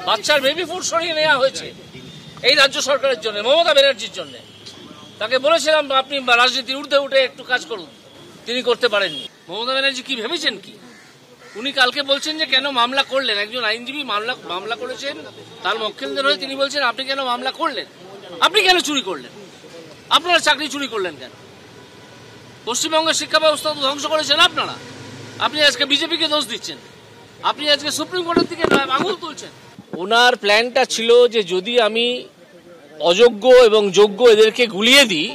বাচ্চার baby food সরিয়ে নেওয়া হয়েছে এই রাজ্য সরকারের জন্য, মমতা ব্যানার্জির জন্য। তাকে বলেছিলাম আপনি রাজনীতির ঊর্ধ্বে উঠে একটু কাজ করুন, তিনি করতে পারেননি। মমতা ব্যানার্জি কি ভেবেছেন কি? উনি কালকে বলছেন যে কেন মামলা করলেন, একজন আইনজীবী মামলা করেছেন, তার মক্কেলদের হয়ে তিনি বলছেন আপনি কেন মামলা করলেন, আপনি কেন চুরি করলেন, আপনারা চাকরি চুরি করলেন কেন? পশ্চিমবঙ্গের শিক্ষা ব্যবস্থা তো ধ্বংস করেছেন আপনারা। আপনি আজকে বিজেপিকে দোষ দিচ্ছেন, আপনি আজকে সুপ্রিম কোর্টের দিকে আঙুল তুলছেন। ওনার প্ল্যানটা ছিল যে যদি আমি অযোগ্য এবং যোগ্য এদেরকে গুলিয়ে দিই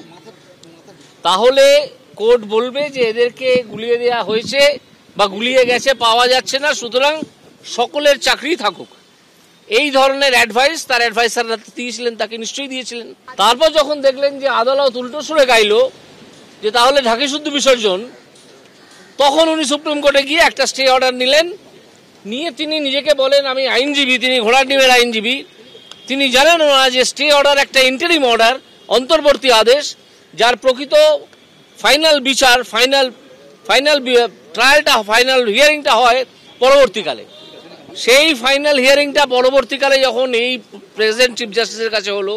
তাহলে কোর্ট বলবে যে এদেরকে গুলিয়ে দেওয়া হয়েছে বা গুলিয়ে গেছে, পাওয়া যাচ্ছে না, সুতরাং সকলের চাকরি থাকুক। এই ধরনের অ্যাডভাইস তার অ্যাডভাইসাররা দিয়েছিলেন, তাকে নিশ্চয়ই দিয়েছিলেন। তারপর যখন দেখলেন যে আদালত উল্টো সুরে গাইল যে তাহলে ঢাকি শুদ্ধ বিসর্জন, তখন উনি সুপ্রিম কোর্টে গিয়ে একটা স্টে অর্ডার নিলেন। নিয়ে তিনি নিজেকে বলেন আমি আইনজীবী, তিনি ঘোড়ার ডিমের আইনজীবী। তিনি জানেন না যে স্টে অর্ডার একটা ইন্টারিম অর্ডার, অন্তর্বর্তী আদেশ, যার প্রকৃত ফাইনাল বিচার, ফাইনাল ট্রায়ালটা, ফাইনাল হিয়ারিংটা হয় পরবর্তীকালে। সেই ফাইনাল হিয়ারিংটা পরবর্তীকালে যখন এই প্রেসিডেন্ট চিফ জাস্টিসের কাছে হলো,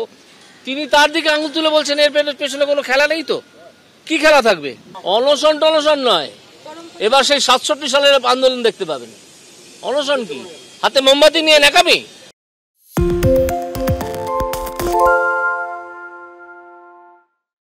তিনি তার দিকে আঙুল তুলে বলছেন এর পেছনে কোনো খেলা নেই তো, কি খেলা থাকবে? অনশন টনশন নয়, এবার সেই 67 সালের আন্দোলন দেখতে পাবেন। অনশন কি? হাতে মোমবাতি নিয়ে নাকামি।